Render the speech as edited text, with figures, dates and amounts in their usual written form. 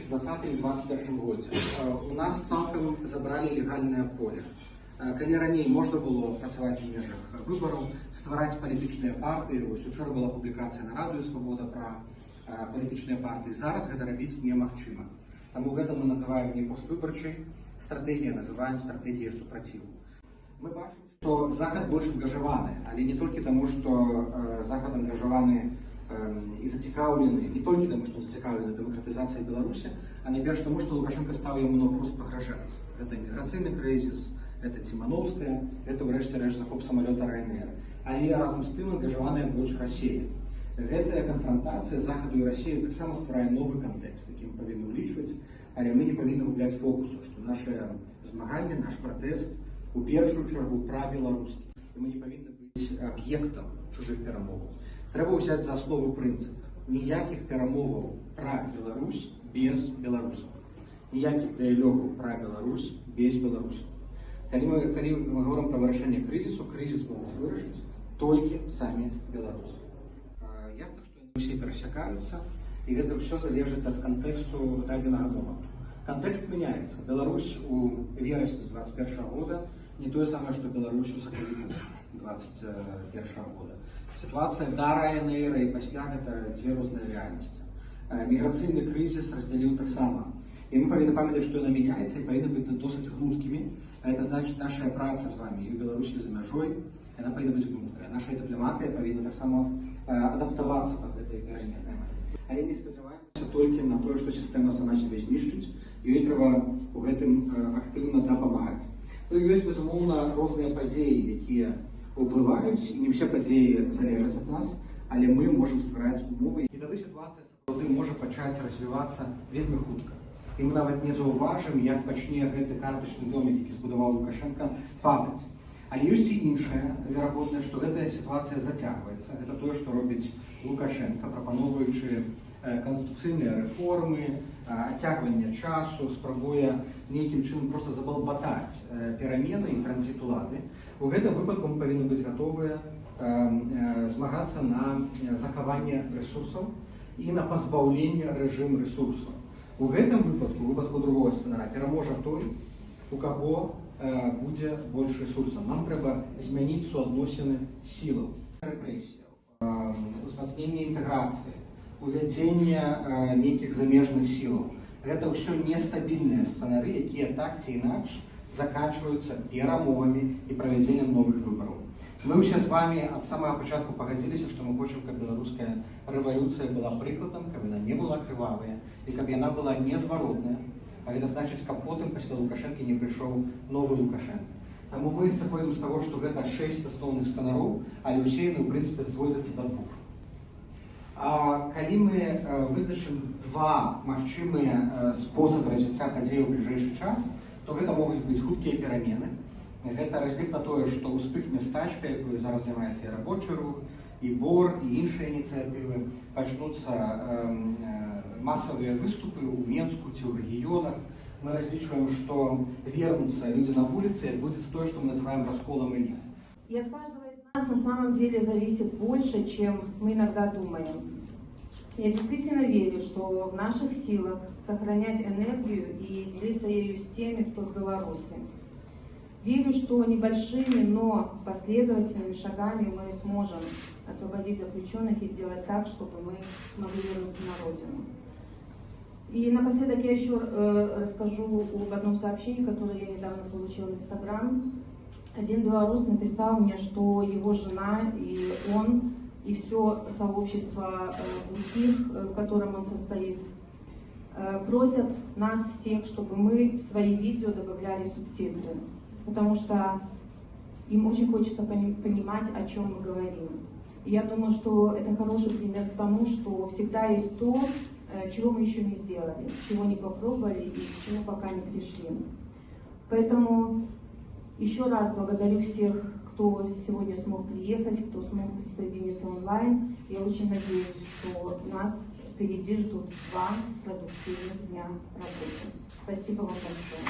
2020 і 2021 годзе. У нас цалкам забралі легальнае поле. Калі раней можна было працаваць у межах выбараў, ствараць палітычныя партыі, вось учора была публікацыя на радыё Свабода пра палітычныя партыі, зараз гэта рабіць немагчыма. Таму гэта мы называем не поствыбарчай стратэгіяй, называем стратэгіяй супраціву. Мы бачым, што Захад больш ангажаваны, але не толькі таму, што Захад ангажаваны і зацікаўлены, не толькі таму, што зацікаўлены дэмакратызацыяй Беларусі, а найперш таму, што Лукашенко стаў яму наўпрост пагражаць. Гэта міграцыйны крызіс, гэта Цімановская, гэта ўрэшце рэшт захоп самалёта РНР. Але разам з тым ангажаваная больш Расія. Гэтая канфрантацыя Захаду і Расіі таксама стварае новы кантэкст, якім павінны ўлічваць, але мы не павінны губляць фокусу, што наше змаганне, наш пратэст у першую чаргу пра-беларускі. І мы не павінны быць аб'ектам чужых перамоваў. Трэба ўзяць за аснову прынцып. Ніякіх перамоваў пра Беларусь без беларусаў. Ніякіх дыялогаў пра Беларусь без беларусаў. Калі мы говорим пра вырашэнне крызісу, крызіс могуць вырашыць толькі самі беларусы. Ясна, што яны ўсе перасякаюцца, і гэта ўсё залежыць ад кантэксту дадзенага моманту. Кантэкст мяняецца. Беларусь у верасні 2021 года не тое самае, што Беларусь у сакавіку 2021 года. Сітуацыя да РНР і пасля гэта дзве розныя рэальнасці. Міграцыйны крызіс раздзяліў таксама. І мы павінны памятаць, што яна мяняецца і павінна быць досыць гнуткімі. Гэта значыць, наша праца з вамі і ў Беларусі за мяжой, яна павінна быць гнуткая. Наша дыпламатыя павінна таксама адаптавацца пад гэтай перамены. Але не спадзяваемся толькі на тое, што сістэма сама сябе знішчыць, і ёй трэба у гэтым актыўна дапамагаць. Ёсць, безумоўна, розныя падзеі, якія ўплываюць, і не ўсе падзеі залежаць ад нас, але мы можам ствараць умовы. І тады сітуацыя сапраўды можа пачаць развівацца вельмі хутка. І мы нават не заўважым, як пачне гэты картачны домик, які збудаваў Лукашенко, падаць. Але ёсць і іншая верагоднасць, што гэтая сітуацыя зацягваецца. Гэта тое, што робіць Лукашенко, прапаноўваючы канстытуцыйныя рэформы, адцягванне часу, спрабуе нейкім чынам проста забалбатаць перамены і транзіт улады. У гэтым выпадку мы павінны быць гатовыя змагацца на захаванне рэсурсаў і на пазбаўленне рэжым рэсурсаў. У гэтым выпадку, у выпадку другого сцэнарыя, пераможа той, у каго будзе больш рэсурсаў. Нам трэба змяніць суадносіны сілаў, рэпрэсіяў, узмацненне інтэграцыі, увядзенне нейкіх замежных сілаў. Гэта ўсё нестабільныя сцэнары, якія так ці інакш заканчваюцца перамовамі і правядзеннем новых выбараў. Мы ўсе з вами ад самага пачатку пагадзіліся, што мы хочам, каб беларуская рэвалюцыя была прыкладам, каб яна не была крывавая і каб яна была незваротная. А гэта значыць, каб потым пасля Лукашэнкі не прыйшоў новы Лукашенко. Таму мы сыходзім з таго, што гэта 6 асноўных сцэнароў, але ўсе яны, ў прынцыпе, зводзяцца да 2. А калі мы вызначым 2 магчымыя спосабы развіцця падзей у бліжэйшы час, то гэта могуць быць хуткія перамены. Гэта разлік на тое, што ўспыхне стачка, якую зараз займаецца і рабочы рух, і БОР, і іншыя ініцыятывы, пачнуцца масавыя выступы ў Менску ці ў рэгіёнах. Мы разлічваем, што вернуцца людзі на вуліцы, і адбудзецца тое, што мы называем расколом эліт. И от каждого из нас на самом деле зависит больше, чем мы иногда думаем. Я действительно верю, что в наших силах сохранять энергию и делиться ею с теми, кто в Беларуси. Верю, что небольшими, но последовательными шагами мы сможем освободить заключенных и сделать так, чтобы мы смогли вернуться на родину. И напоследок я еще расскажу об одном сообщении, которое я недавно получила в Инстаграм. Один белорус написал мне, что его жена и он, и все сообщество глухих, в котором он состоит, просят нас всех, чтобы мы в свои видео добавляли субтитры. Потому что им очень хочется понимать, о чем мы говорим. И я думаю, что это хороший пример к тому, что всегда есть то, чего мы еще не сделали, чего не попробовали и к чему пока не пришли. Поэтому еще раз благодарю всех, кто сегодня смог приехать, кто смог присоединиться онлайн. Я очень надеюсь, что нас впереди ждут 2 продуктивных дня работы. Спасибо вам большое.